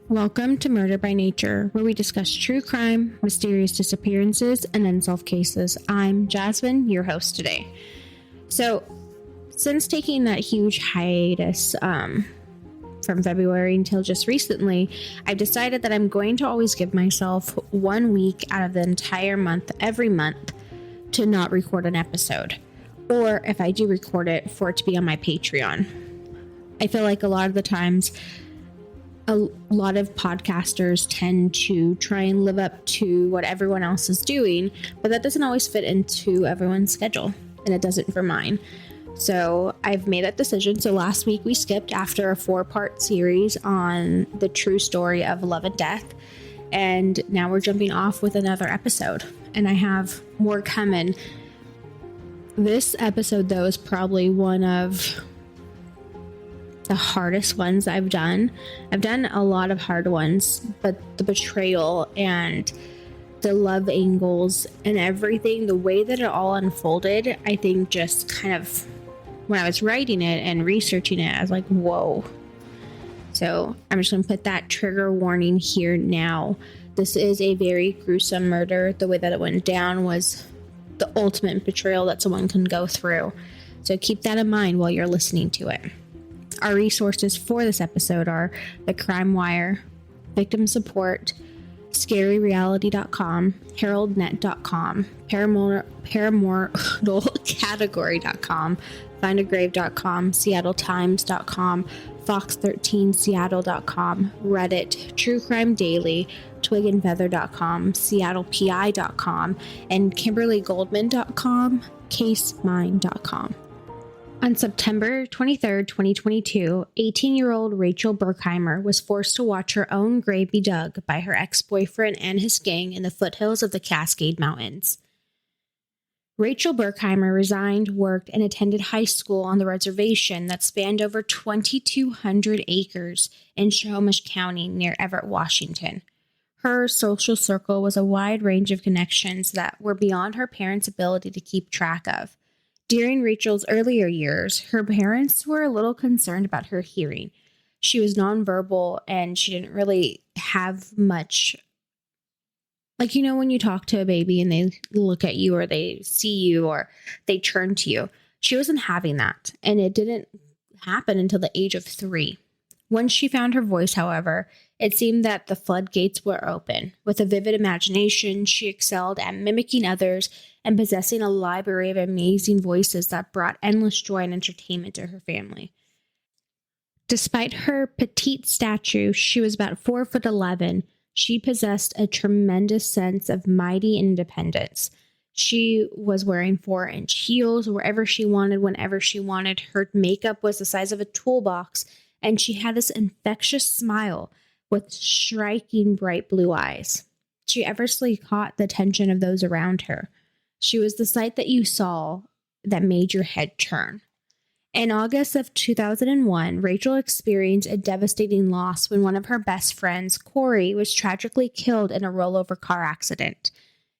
Welcome to Murder by Nature, where we discuss true crime, mysterious disappearances, and unsolved cases. I'm Jasmine, your host today. So, since taking that huge hiatus from February until just recently, I've decided that I'm going to always give myself 1 week out of the entire month, every month, to not record an episode. Or if I do record it, for it to be on my Patreon. I feel like a lot of the times, a lot of podcasters tend to try and live up to what everyone else is doing, but that doesn't always fit into everyone's schedule, and it doesn't for mine. So I've made that decision. So last week we skipped after a 4-part series on the true story of love and death, and now we're jumping off with another episode, and I have more coming. This episode, though, is probably one of the hardest ones I've done. I've done a lot of hard ones, but the betrayal and the love angles and everything, the way that it all unfolded, I think just kind of, when I was writing it and researching it, I was like, whoa. So I'm just going to put that trigger warning here now. This is a very gruesome murder. The way that it went down was the ultimate betrayal that someone can go through. So keep that in mind while you're listening to it. Our resources for this episode are The Crime Wire, Victim Support, ScaryReality.com, HeraldNet.com, ParanormalCategory.com, FindAGrave.com, SeattleTimes.com, Fox13Seattle.com, Reddit, True Crime Daily, TwigAndFeather.com, SeattlePI.com, and KimberlyGoldman.com, CaseMine.com. On September 23, 2022, 18-year-old Rachel Burkheimer was forced to watch her own grave be dug by her ex-boyfriend and his gang in the foothills of the Cascade Mountains. Rachel Burkheimer resigned, worked, and attended high school on the reservation that spanned over 2,200 acres in Snohomish County near Everett, Washington. Her social circle was a wide range of connections that were beyond her parents' ability to keep track of. During Rachel's earlier years, her parents were a little concerned about her hearing. She was nonverbal and she didn't really have much, like, you know, when you talk to a baby and they look at you or they see you or they turn to you. She wasn't having that, and it didn't happen until the age of 3. Once she found her voice, however, it seemed that the floodgates were open. With a vivid imagination, she excelled at mimicking others and possessing a library of amazing voices that brought endless joy and entertainment to her family. Despite her petite stature, she was about 4'11". She possessed a tremendous sense of mighty independence. She was wearing 4-inch heels wherever she wanted, whenever she wanted. Her makeup was the size of a toolbox, and she had this infectious smile with striking bright blue eyes. She effortlessly caught the attention of those around her. She was the sight that you saw that made your head turn. In August of 2001, Rachel experienced a devastating loss when one of her best friends, Corey, was tragically killed in a rollover car accident.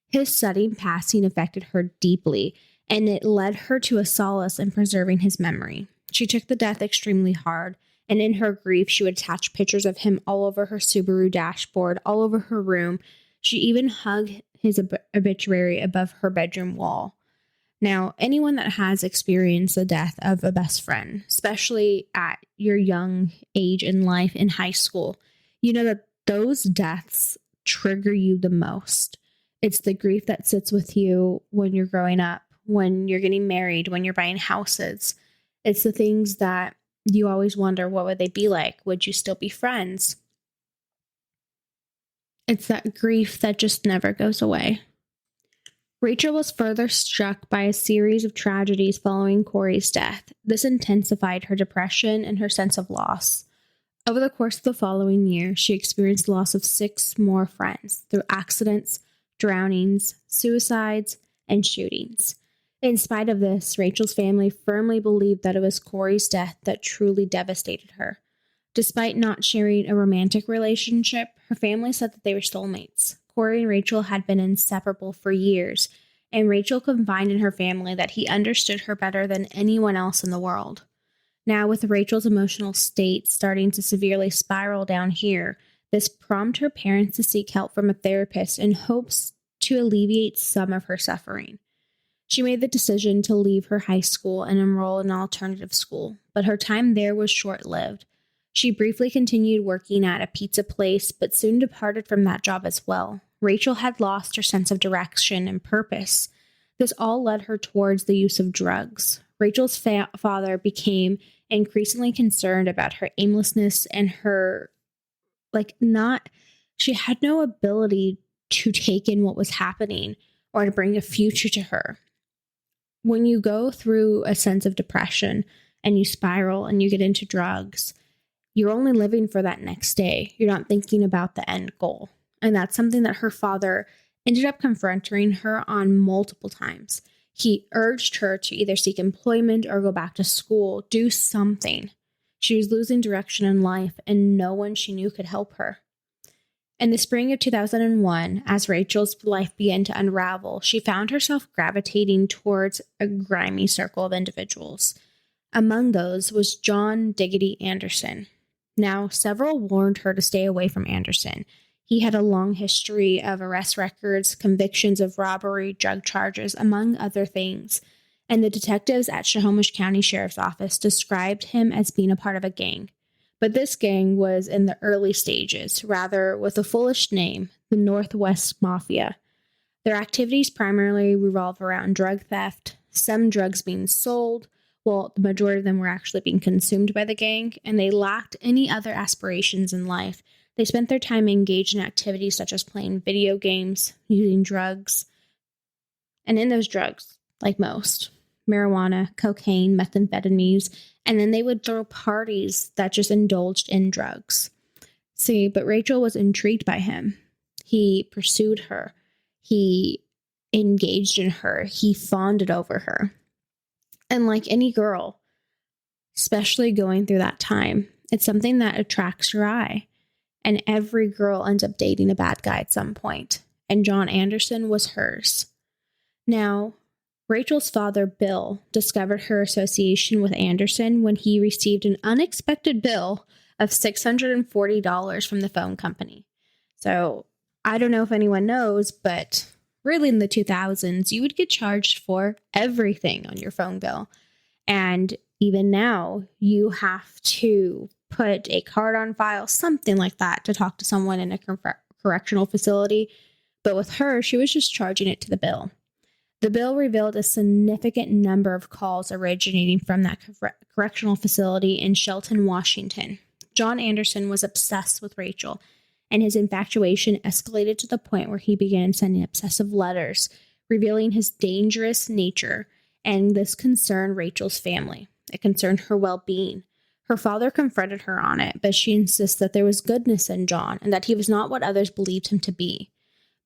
His sudden passing affected her deeply, and it led her to a solace in preserving his memory. She took the death extremely hard, and in her grief, she would attach pictures of him all over her Subaru dashboard, all over her room. She even hung his obituary above her bedroom wall. Now, anyone that has experienced the death of a best friend, especially at your young age in life, in high school, you know that those deaths trigger you the most. It's the grief that sits with you when you're growing up, when you're getting married, when you're buying houses. It's the things that you always wonder, what would they be like? Would you still be friends? It's that grief that just never goes away. Rachel was further struck by a series of tragedies following Corey's death. This intensified her depression and her sense of loss. Over the course of the following year, she experienced the loss of 6 more friends through accidents, drownings, suicides, and shootings. In spite of this, Rachel's family firmly believed that it was Corey's death that truly devastated her. Despite not sharing a romantic relationship, her family said that they were soulmates. Corey and Rachel had been inseparable for years, and Rachel confided in her family that he understood her better than anyone else in the world. Now, with Rachel's emotional state starting to severely spiral down here, this prompted her parents to seek help from a therapist in hopes to alleviate some of her suffering. She made the decision to leave her high school and enroll in an alternative school, but her time there was short-lived. She briefly continued working at a pizza place, but soon departed from that job as well. Rachel had lost her sense of direction and purpose. This all led her towards the use of drugs. Rachel's father became increasingly concerned about her aimlessness and her, she had no ability to take in what was happening or to bring a future to her. When you go through a sense of depression and you spiral and you get into drugs, you're only living for that next day. You're not thinking about the end goal. And that's something that her father ended up confronting her on multiple times. He urged her to either seek employment or go back to school, do something. She was losing direction in life, and no one she knew could help her. In the spring of 2001, as Rachel's life began to unravel, she found herself gravitating towards a grimy circle of individuals. Among those was John Diggity Anderson. Now, several warned her to stay away from Anderson. He had a long history of arrest records, convictions of robbery, drug charges, among other things, and the detectives at Snohomish County Sheriff's Office described him as being a part of a gang. But this gang was in the early stages, rather with a foolish name, the Northwest Mafia. Their activities primarily revolve around drug theft, some drugs being sold, while the majority of them were actually being consumed by the gang, and they lacked any other aspirations in life. They spent their time engaged in activities such as playing video games, using drugs, and in those drugs, like most, marijuana, cocaine, methamphetamines, and then they would throw parties that just indulged in drugs. See, but Rachel was intrigued by him. He pursued her. He engaged in her. He fawned over her. And like any girl, especially going through that time, it's something that attracts your eye. And every girl ends up dating a bad guy at some point. And John Anderson was hers. Now, Rachel's father, Bill, discovered her association with Anderson when he received an unexpected bill of $640 from the phone company. So, I don't know if anyone knows, but really in the 2000s, you would get charged for everything on your phone bill. And even now, you have to put a card on file, something like that, to talk to someone in a correctional facility. But with her, she was just charging it to the bill. The bill revealed a significant number of calls originating from that correctional facility in Shelton, Washington. John Anderson was obsessed with Rachel, and his infatuation escalated to the point where he began sending obsessive letters, revealing his dangerous nature, and this concerned Rachel's family. It concerned her well-being. Her father confronted her on it, but she insists that there was goodness in John and that he was not what others believed him to be.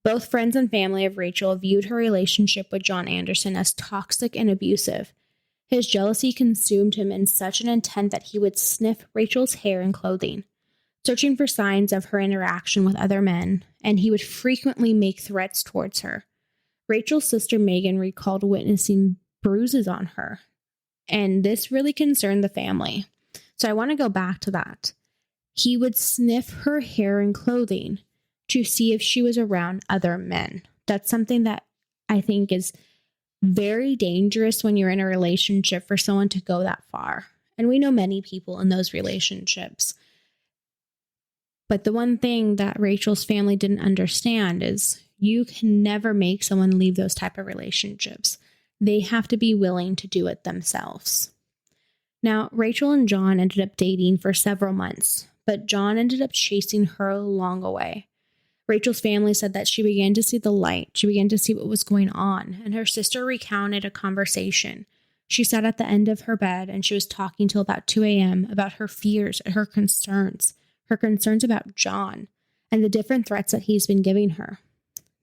Both friends and family of Rachel viewed her relationship with John Anderson as toxic and abusive. His jealousy consumed him in such an intent that he would sniff Rachel's hair and clothing, searching for signs of her interaction with other men, and he would frequently make threats towards her. Rachel's sister Megan recalled witnessing bruises on her, and this really concerned the family. So I want to go back to that. He would sniff her hair and clothing to see if she was around other men. That's something that I think is very dangerous when you're in a relationship for someone to go that far. And we know many people in those relationships. But the one thing that Rachel's family didn't understand is you can never make someone leave those type of relationships. They have to be willing to do it themselves. Now, Rachel and John ended up dating for several months, but John ended up chasing her long away. Rachel's family said that she began to see the light. She began to see what was going on, and her sister recounted a conversation. She sat at the end of her bed, and she was talking till about 2 a.m. about her fears and her concerns about John, and the different threats that he's been giving her.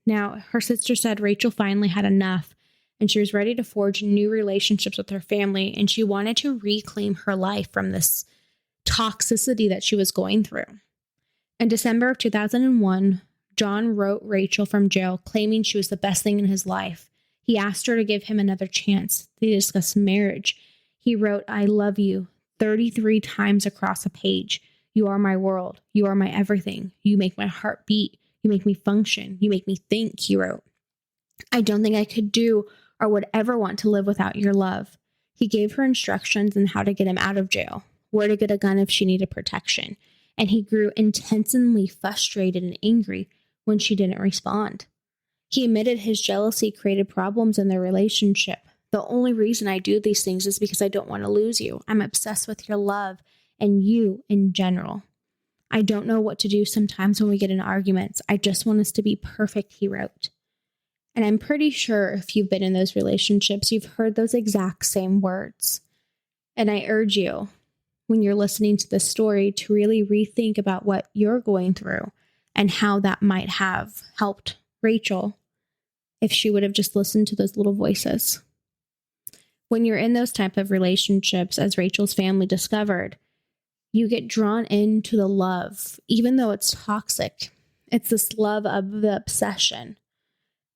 Now, her sister said Rachel finally had enough, and she was ready to forge new relationships with her family, and she wanted to reclaim her life from this toxicity that she was going through. In December of 2001, John wrote Rachel from jail, claiming she was the best thing in his life. He asked her to give him another chance. They discussed marriage. He wrote, "I love you," 33 times across a page. "You are my world. You are my everything. You make my heart beat. You make me function. You make me think," he wrote. "I don't think I could do or would ever want to live without your love." He gave her instructions on how to get him out of jail, where to get a gun if she needed protection, and he grew intensely frustrated and angry when she didn't respond. He admitted his jealousy created problems in their relationship. "The only reason I do these things is because I don't want to lose you. I'm obsessed with your love and you in general. I don't know what to do sometimes when we get in arguments. I just want us to be perfect," he wrote. And I'm pretty sure if you've been in those relationships, you've heard those exact same words. And I urge you, when you're listening to this story, to really rethink about what you're going through and how that might have helped Rachel if she would have just listened to those little voices. When you're in those type of relationships, as Rachel's family discovered, you get drawn into the love, even though it's toxic. It's this love of the obsession.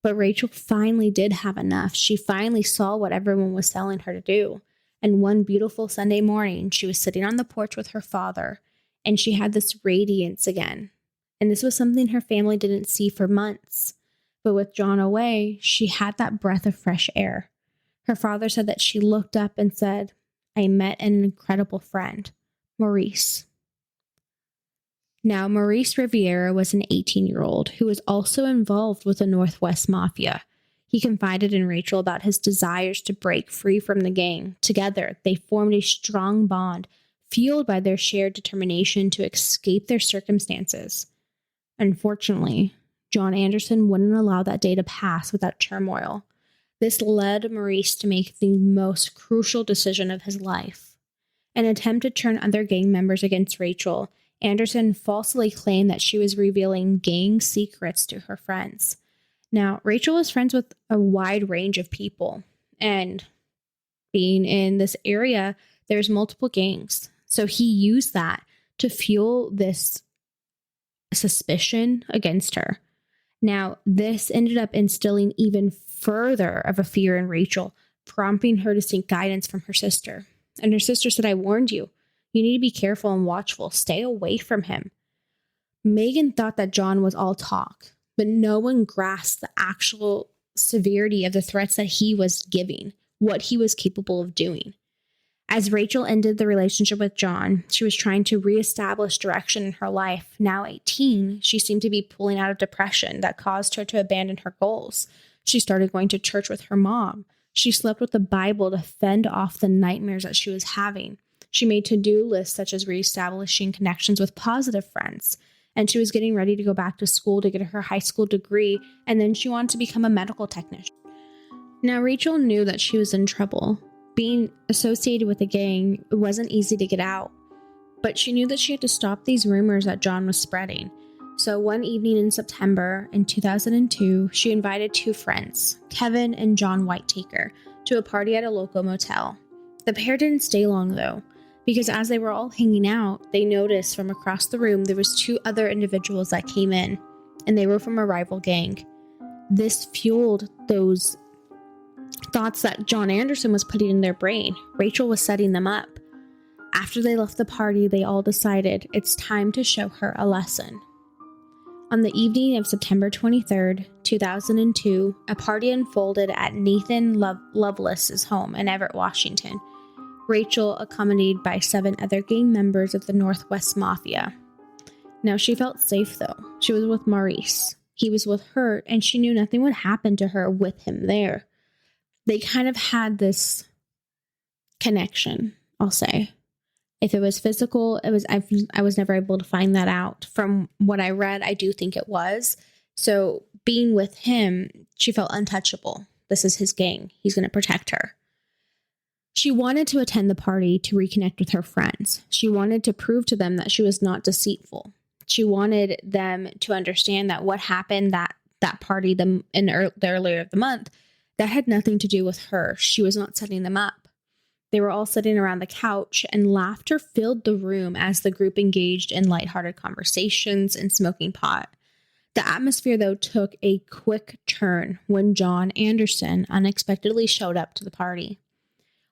But Rachel finally did have enough. She finally saw what everyone was telling her to do. And one beautiful Sunday morning, she was sitting on the porch with her father, and she had this radiance again. And this was something her family didn't see for months. But with John away, she had that breath of fresh air. Her father said that she looked up and said, "I met an incredible friend, Maurice." Now, Maurice Riviera was an 18-year-old who was also involved with the Northwest Mafia. He confided in Rachel about his desires to break free from the gang. Together, they formed a strong bond, fueled by their shared determination to escape their circumstances. Unfortunately, John Anderson wouldn't allow that day to pass without turmoil. This led Maurice to make the most crucial decision of his life. An attempt to turn other gang members against Rachel, Anderson falsely claimed that she was revealing gang secrets to her friends. Now, Rachel was friends with a wide range of people, and being in this area, there's multiple gangs. So he used that to fuel this suspicion against her. Now, this ended up instilling even further of a fear in Rachel, prompting her to seek guidance from her sister. And her sister said, "I warned you. You need to be careful and watchful. Stay away from him." Megan thought that John was all talk, but no one grasped the actual severity of the threats that he was giving, what he was capable of doing. As Rachel ended the relationship with John, she was trying to reestablish direction in her life. Now 18, she seemed to be pulling out of depression that caused her to abandon her goals. She started going to church with her mom. She slept with the Bible to fend off the nightmares that she was having. She made to-do lists such as reestablishing connections with positive friends. And she was getting ready to go back to school to get her high school degree, and then she wanted to become a medical technician. Now, Rachel knew that she was in trouble. Being associated with a gang, it wasn't easy to get out. But she knew that she had to stop these rumors that John was spreading. So one evening in September in 2002, she invited two friends, Kevin and John Whitetaker, to a party at a local motel. The pair didn't stay long, though, because as they were all hanging out, they noticed from across the room there was two other individuals that came in, and they were from a rival gang. This fueled those thoughts that John Anderson was putting in their brain. Rachel was setting them up. After they left the party, they all decided it's time to show her a lesson. On the evening of September 23rd, 2002, a party unfolded at Nathan Lovelace's home in Everett, Washington. Rachel, accompanied by 7 other gang members of the Northwest Mafia. Now, she felt safe, though. She was with Maurice. He was with her, and she knew nothing would happen to her with him there. They kind of had this connection, I'll say. If it was physical, I was never able to find that out. From what I read, I do think it was. So being with him, she felt untouchable. This is his gang. He's going to protect her. She wanted to attend the party to reconnect with her friends. She wanted to prove to them that she was not deceitful. She wanted them to understand that what happened that party the earlier of the month, that had nothing to do with her. She was not setting them up. They were all sitting around the couch, and laughter filled the room as the group engaged in lighthearted conversations and smoking pot. The atmosphere, though, took a quick turn when John Anderson unexpectedly showed up to the party.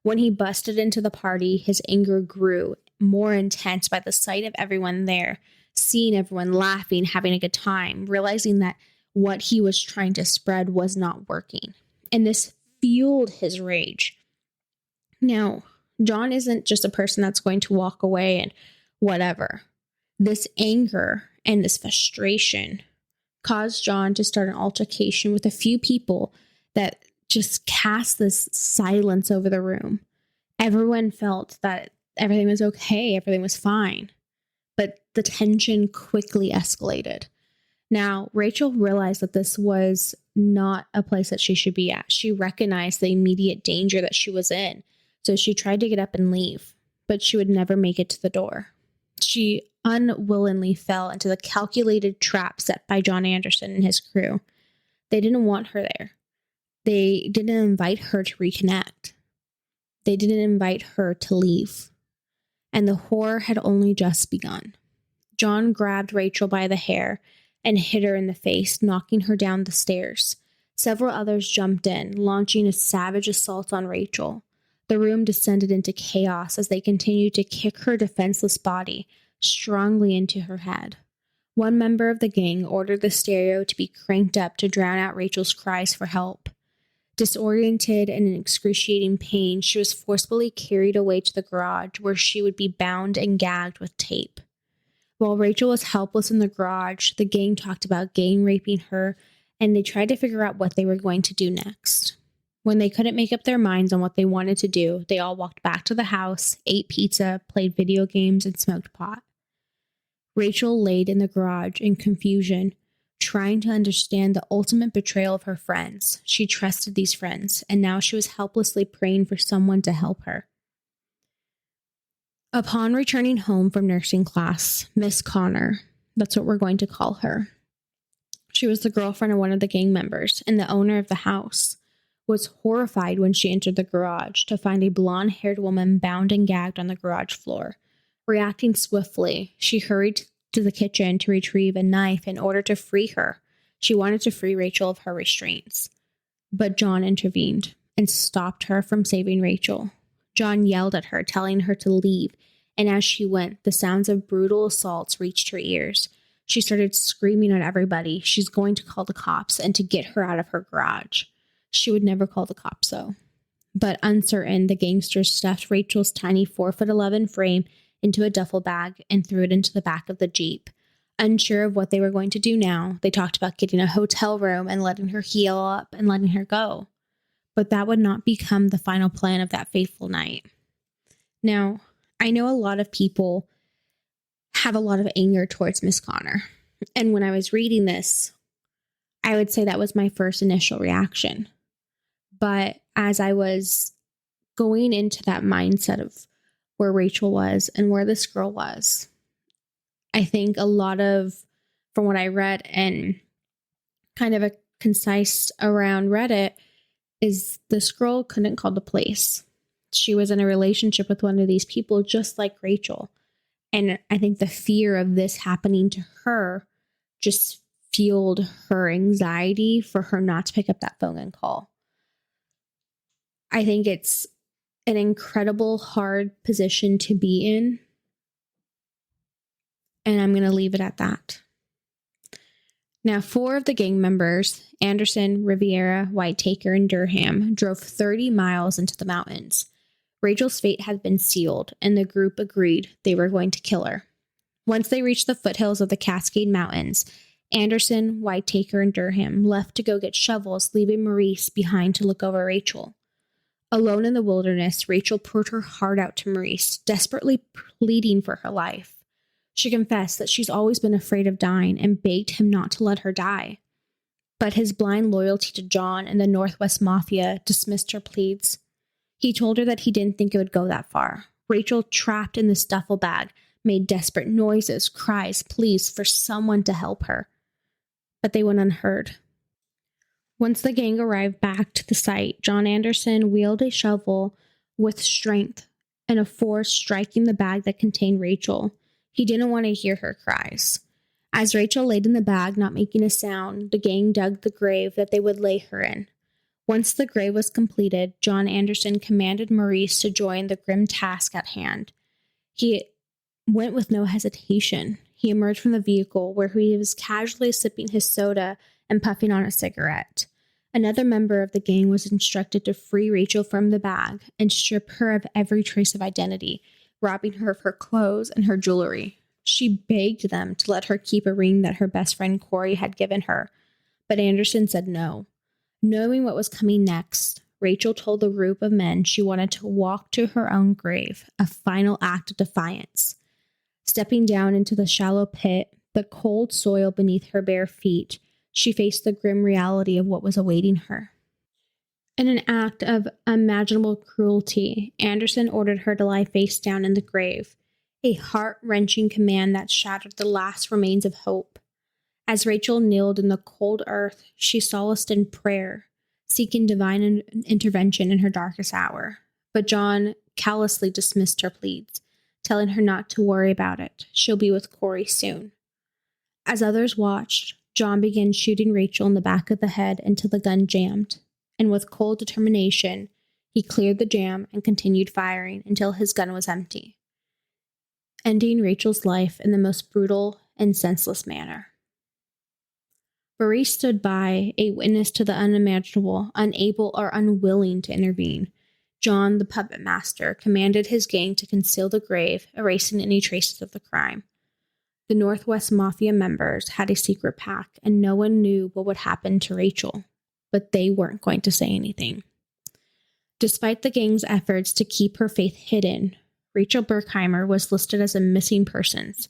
When he busted into the party, his anger grew more intense by the sight of everyone there, seeing everyone laughing, having a good time, realizing that what he was trying to spread was not working. And this fueled his rage. Now, John isn't just a person that's going to walk away and whatever. This anger and this frustration caused John to start an altercation with a few people that just cast this silence over the room. Everyone felt that everything was okay, everything was fine, but the tension quickly escalated. Now, Rachel realized that this was not a place that she should be at. She recognized the immediate danger that she was in, so she tried to get up and leave, but she would never make it to the door. She unwillingly fell into the calculated trap set by John Anderson and his crew. They didn't want her there. They didn't invite her to reconnect. They didn't invite her to leave. And the horror had only just begun. John grabbed Rachel by the hair and hit her in the face, knocking her down the stairs. Several others jumped in, launching a savage assault on Rachel. The room descended into chaos as they continued to kick her defenseless body strongly into her head. One member of the gang ordered the stereo to be cranked up to drown out Rachel's cries for help. Disoriented and in excruciating pain, she was forcibly carried away to the garage where she would be bound and gagged with tape. While Rachel was helpless in the garage, the gang talked about gang raping her, and they tried to figure out what they were going to do next. When they couldn't make up their minds on what they wanted to do, they all walked back to the house, ate pizza, played video games, and smoked pot. Rachel laid in the garage in confusion, trying to understand the ultimate betrayal of her friends. She trusted these friends, and now she was helplessly praying for someone to help her. Upon returning home from nursing class, Miss Connor, that's what we're going to call her, she was the girlfriend of one of the gang members and the owner of the house, was horrified when she entered the garage to find a blonde-haired woman bound and gagged on the garage floor. Reacting swiftly, she hurried to the kitchen to retrieve a knife in order to free her. She wanted to free Rachel of her restraints. But John intervened and stopped her from saving Rachel. John yelled at her, telling her to leave, and as she went, the sounds of brutal assaults reached her ears. She started screaming at everybody she's going to call the cops and to get her out of her garage. She would never call the cops, though. But uncertain, the gangsters stuffed Rachel's tiny 4'11" frame into a duffel bag and threw it into the back of the Jeep. Unsure of what they were going to do now, they talked about getting a hotel room and letting her heal up and letting her go. But that would not become the final plan of that fateful night. Now, I know a lot of people have a lot of anger towards Miss Connor. And when I was reading this, I would say that was my first initial reaction. But as I was going into that mindset of where Rachel was and where this girl was, I think a lot of, from what I read and kind of a concise around Reddit, is this girl couldn't call the police. She was in a relationship with one of these people just like Rachel. And I think the fear of this happening to her just fueled her anxiety for her not to pick up that phone and call. I think it's an incredible hard position to be in. And I'm going to leave it at that. Now, 4 of the gang members, Anderson, Riviera, Whitaker, and Durham, drove 30 miles into the mountains. Rachel's fate had been sealed, and the group agreed they were going to kill her. Once they reached the foothills of the Cascade Mountains, Anderson, Whitaker, and Durham left to go get shovels, leaving Maurice behind to look over Rachel. Alone in the wilderness, Rachel poured her heart out to Maurice, desperately pleading for her life. She confessed that she's always been afraid of dying and begged him not to let her die. But his blind loyalty to John and the Northwest Mafia dismissed her pleads. He told her that he didn't think it would go that far. Rachel, trapped in this duffel bag, made desperate noises, cries, pleas for someone to help her. But they went unheard. Once the gang arrived back to the site, John Anderson wielded a shovel with strength and a force striking the bag that contained Rachel. He didn't want to hear her cries. As Rachel laid in the bag, not making a sound, the gang dug the grave that they would lay her in. Once the grave was completed, John Anderson commanded Maurice to join the grim task at hand. He went with no hesitation. He emerged from the vehicle where he was casually sipping his soda and puffing on a cigarette. Another member of the gang was instructed to free Rachel from the bag and strip her of every trace of identity, robbing her of her clothes and her jewelry. She begged them to let her keep a ring that her best friend Corey had given her, but Anderson said no. Knowing what was coming next, Rachel told the group of men she wanted to walk to her own grave, a final act of defiance. Stepping down into the shallow pit, the cold soil beneath her bare feet, she faced the grim reality of what was awaiting her. In an act of unimaginable cruelty, Anderson ordered her to lie face down in the grave, a heart-wrenching command that shattered the last remains of hope. As Rachel kneeled in the cold earth, she solaced in prayer, seeking divine intervention in her darkest hour. But John callously dismissed her pleas, telling her not to worry about it. She'll be with Corey soon. As others watched, John began shooting Rachel in the back of the head until the gun jammed, and with cold determination, he cleared the jam and continued firing until his gun was empty, ending Rachel's life in the most brutal and senseless manner. Maurice stood by, a witness to the unimaginable, unable or unwilling to intervene. John, the puppet master, commanded his gang to conceal the grave, erasing any traces of the crime. The Northwest Mafia members had a secret pact, and no one knew what would happen to Rachel, but they weren't going to say anything. Despite the gang's efforts to keep her faith hidden, Rachel Burkheimer was listed as a missing persons.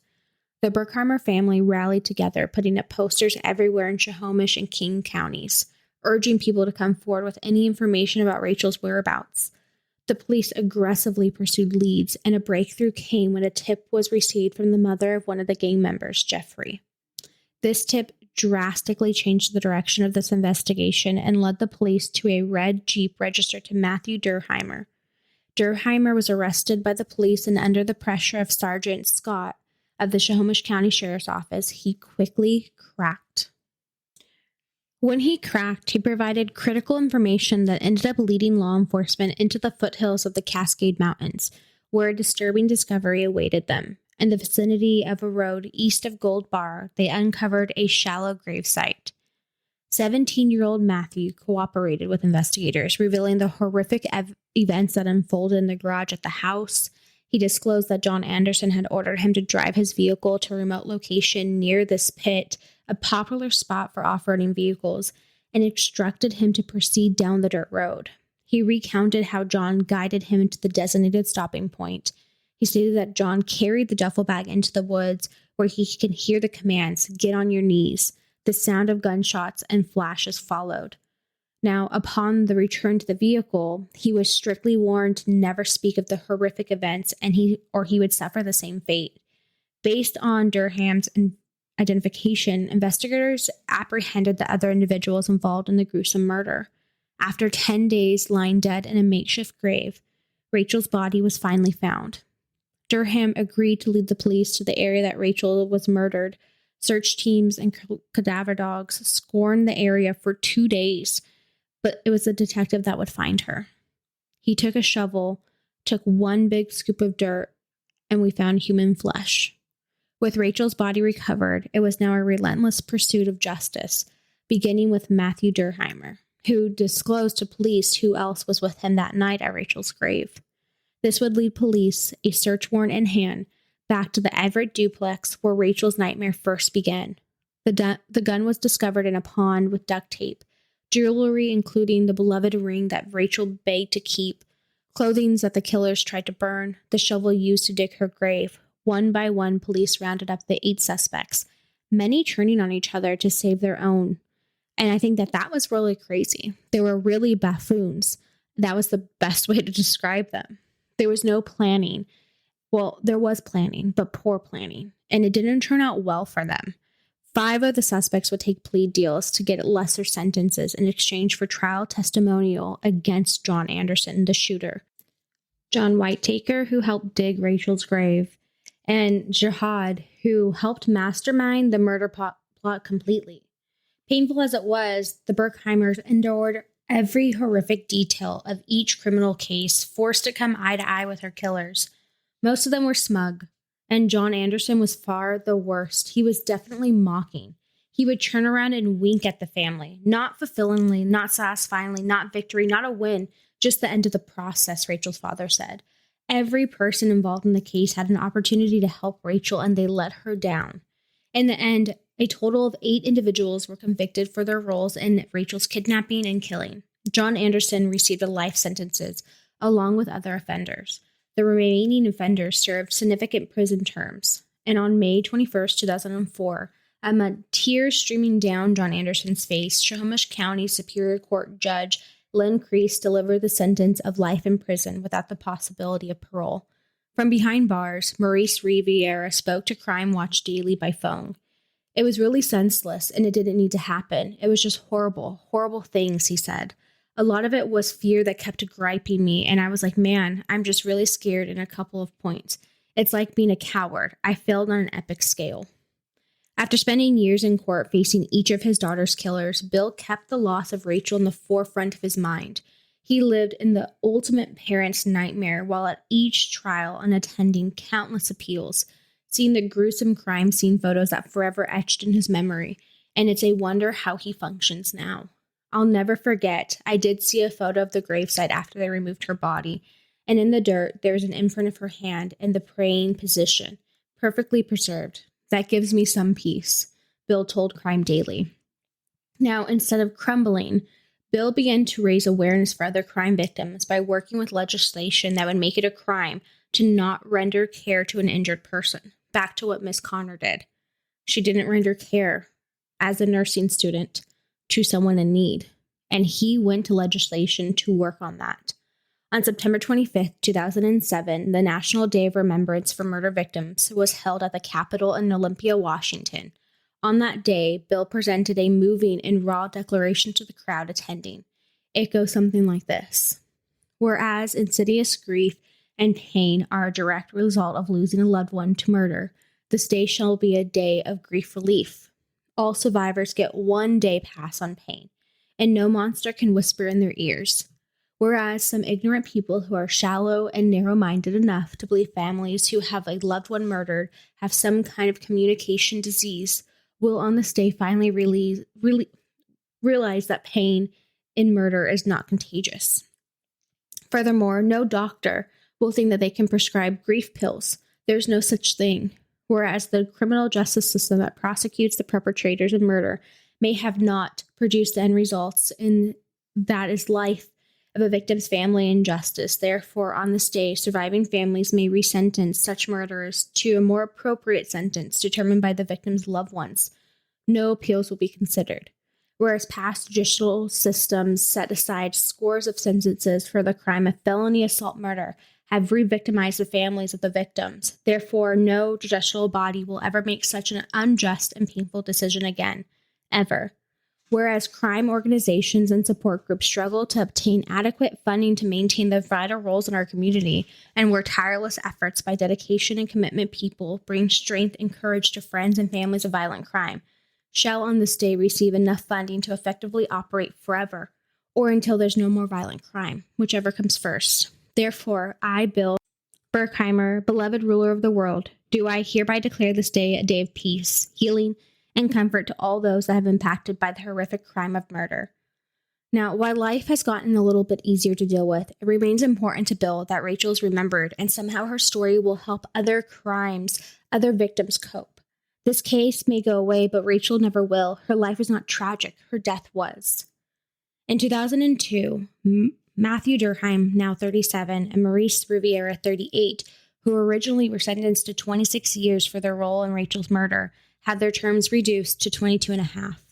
The Burkheimer family rallied together, putting up posters everywhere in Snohomish and King counties, urging people to come forward with any information about Rachel's whereabouts. The police aggressively pursued leads, and a breakthrough came when a tip was received from the mother of one of the gang members, Jeffrey. This tip drastically changed the direction of this investigation and led the police to a red Jeep registered to Matthew Burkheimer. Burkheimer was arrested by the police, and under the pressure of Sergeant Scott of the Snohomish County Sheriff's Office, he quickly cracked. When he cracked, he provided critical information that ended up leading law enforcement into the foothills of the Cascade Mountains, where a disturbing discovery awaited them. In the vicinity of a road east of Gold Bar, they uncovered a shallow gravesite. 17-year-old Matthew cooperated with investigators, revealing the horrific events that unfolded in the garage at the house. He disclosed that John Anderson had ordered him to drive his vehicle to a remote location near this pit, a popular spot for off-roading vehicles, and instructed him to proceed down the dirt road. He recounted how John guided him to the designated stopping point. He stated that John carried the duffel bag into the woods where he could hear the commands, "Get on your knees." The sound of gunshots and flashes followed. Now, upon the return to the vehicle, he was strictly warned to never speak of the horrific events, and he would suffer the same fate. Based on Durham's identification, investigators apprehended the other individuals involved in the gruesome murder. After 10 days lying dead in a makeshift grave, Rachel's body was finally found. Durham agreed to lead the police to the area that Rachel was murdered. Search teams and cadaver dogs scourned the area for 2 days, but it was the detective that would find her. He took a shovel, took one big scoop of dirt, and we found human flesh. With Rachel's body recovered, it was now a relentless pursuit of justice, beginning with Matthew Burkheimer, who disclosed to police who else was with him that night at Rachel's grave. This would lead police, a search warrant in hand, back to the Everett duplex where Rachel's nightmare first began. The gun was discovered in a pond with duct tape, jewelry including the beloved ring that Rachel begged to keep, clothing that the killers tried to burn, the shovel used to dig her grave. One by one, police rounded up the 8 suspects, many turning on each other to save their own. And I think that was really crazy. They were really buffoons. That was the best way to describe them. There was no planning. Well, there was planning, but poor planning. And it didn't turn out well for them. 5 of the suspects would take plea deals to get lesser sentences in exchange for trial testimonial against John Anderson, the shooter. John Whitaker, who helped dig Rachel's grave, and Jihad, who helped mastermind the murder plot completely. Painful as it was, the Burkheimers endured every horrific detail of each criminal case, forced to come eye to eye with her killers. Most of them were smug, and John Anderson was far the worst. He was definitely mocking. He would turn around and wink at the family, not fulfillingly, not satisfyingly, not victory, not a win, just the end of the process, Rachel's father said. Every person involved in the case had an opportunity to help Rachel, and they let her down. In the end, a total of 8 individuals were convicted for their roles in Rachel's kidnapping and killing. John Anderson received life sentences, along with other offenders. The remaining offenders served significant prison terms. And on May 21st, 2004, amid tears streaming down John Anderson's face, Snohomish County Superior Court Judge Lynn Crease delivered the sentence of life in prison without the possibility of parole. From behind bars, Maurice Riviera spoke to Crime Watch Daily by phone. It was really senseless, and it didn't need to happen. It was just horrible, horrible things, he said. A lot of it was fear that kept griping me, and I was like, man, I'm just really scared in a couple of points. It's like being a coward. I failed on an epic scale. After spending years in court facing each of his daughter's killers, Bill kept the loss of Rachel in the forefront of his mind. He lived in the ultimate parent's nightmare while at each trial and attending countless appeals, seeing the gruesome crime scene photos that forever etched in his memory, and it's a wonder how he functions now. I'll never forget, I did see a photo of the gravesite after they removed her body, and in the dirt, there's an imprint of her hand in the praying position, perfectly preserved. That gives me some peace, Bill told Crime Daily. Now, instead of crumbling, Bill began to raise awareness for other crime victims by working with legislation that would make it a crime to not render care to an injured person. Back to what Miss Connor did. She didn't render care as a nursing student to someone in need, and he went to legislation to work on that. On September 25th, 2007, the National Day of Remembrance for Murder Victims was held at the Capitol in Olympia, Washington. On that day, Bill presented a moving and raw declaration to the crowd attending. It goes something like this. Whereas insidious grief and pain are a direct result of losing a loved one to murder, this day shall be a day of grief relief. All survivors get one day pass on pain, and no monster can whisper in their ears. Whereas some ignorant people who are shallow and narrow-minded enough to believe families who have a loved one murdered have some kind of communication disease will on this day finally realize that pain in murder is not contagious. Furthermore, no doctor will think that they can prescribe grief pills. There's no such thing. Whereas the criminal justice system that prosecutes the perpetrators of murder may have not produced the end results, and that is life of a victim's family and justice. Therefore, on this day, surviving families may resentence such murderers to a more appropriate sentence determined by the victim's loved ones. No appeals will be considered. Whereas past judicial systems set aside scores of sentences for the crime of felony assault murder have re-victimized the families of the victims. Therefore, no judicial body will ever make such an unjust and painful decision again, ever. Whereas crime organizations and support groups struggle to obtain adequate funding to maintain the vital roles in our community, and where tireless efforts by dedication and commitment people bring strength and courage to friends and families of violent crime, shall on this day receive enough funding to effectively operate forever, or until there's no more violent crime, whichever comes first. Therefore, I, Bill Burkheimer, beloved ruler of the world, do I hereby declare this day a day of peace, healing, and comfort to all those that have been impacted by the horrific crime of murder. Now, while life has gotten a little bit easier to deal with, it remains important to Bill that Rachel is remembered, and somehow her story will help other victims cope. This case may go away, but Rachel never will. Her life was not tragic. Her death was. In 2002, Matthew Durkheim, now 37, and Maurice Riviera, 38, who originally were sentenced to 26 years for their role in Rachel's murder, had their terms reduced to 22 and a half.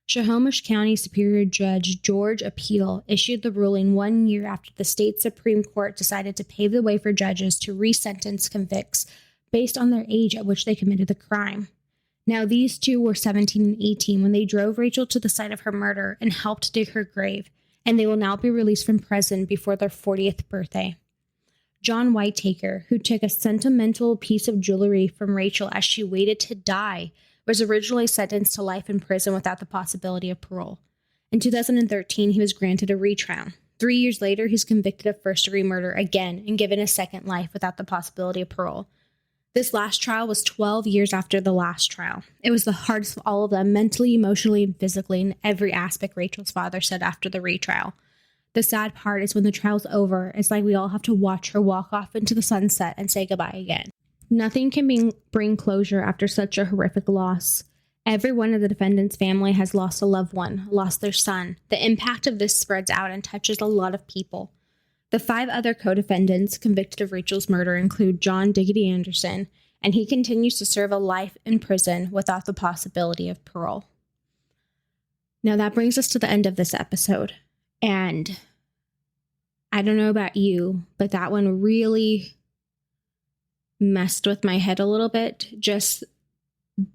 Snohomish County Superior Judge George Appeal issued the ruling 1 year after the state Supreme Court decided to pave the way for judges to resentence convicts based on their age at which they committed the crime. Now, these two were 17 and 18 when they drove Rachel to the site of her murder and helped dig her grave, and they will now be released from prison before their 40th birthday. John Whitaker, who took a sentimental piece of jewelry from Rachel as she waited to die, was originally sentenced to life in prison without the possibility of parole. In 2013, he was granted a retrial. 3 years later, he's convicted of first-degree murder again and given a second life without the possibility of parole. This last trial was 12 years after the last trial. It was the hardest of all of them, mentally, emotionally, and physically, in every aspect, Rachel's father said after the retrial. The sad part is when the trial's over, it's like we all have to watch her walk off into the sunset and say goodbye again. Nothing can bring closure after such a horrific loss. Every one of the defendants' family has lost a loved one, lost their son. The impact of this spreads out and touches a lot of people. The 5 other co-defendants convicted of Rachel's murder include John Diggity Anderson, and he continues to serve a life in prison without the possibility of parole. Now that brings us to the end of this episode, and I don't know about you, but that one really messed with my head a little bit. Just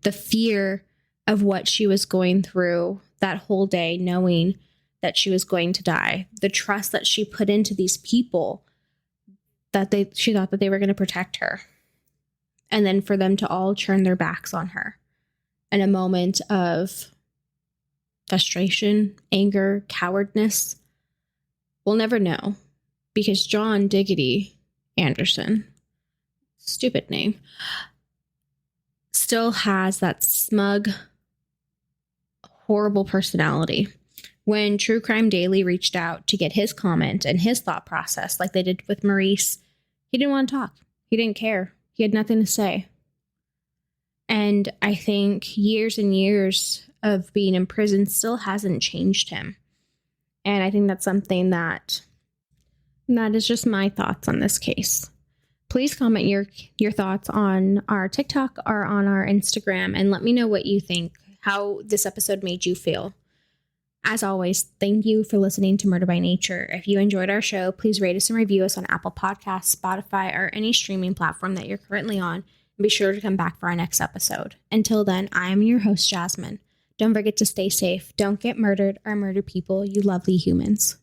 the fear of what she was going through that whole day, knowing that she was going to die, the trust that she put into these people, that she thought that they were going to protect her, and then for them to all turn their backs on her in a moment of frustration, anger, cowardness. We'll never know, because John Diggity Anderson, stupid name, still has that smug, horrible personality. When True Crime Daily reached out to get his comment and his thought process, like they did with Maurice, he didn't want to talk. He didn't care. He had nothing to say. And I think years and years of being in prison still hasn't changed him. And I think that's something that is just my thoughts on this case. Please comment your thoughts on our TikTok or on our Instagram and let me know what you think, how this episode made you feel. As always, thank you for listening to Murder by Nature. If you enjoyed our show, please rate us and review us on Apple Podcasts, Spotify, or any streaming platform that you're currently on. And be sure to come back for our next episode. Until then, I am your host, Jasmine. Don't forget to stay safe. Don't get murdered or murder people, you lovely humans.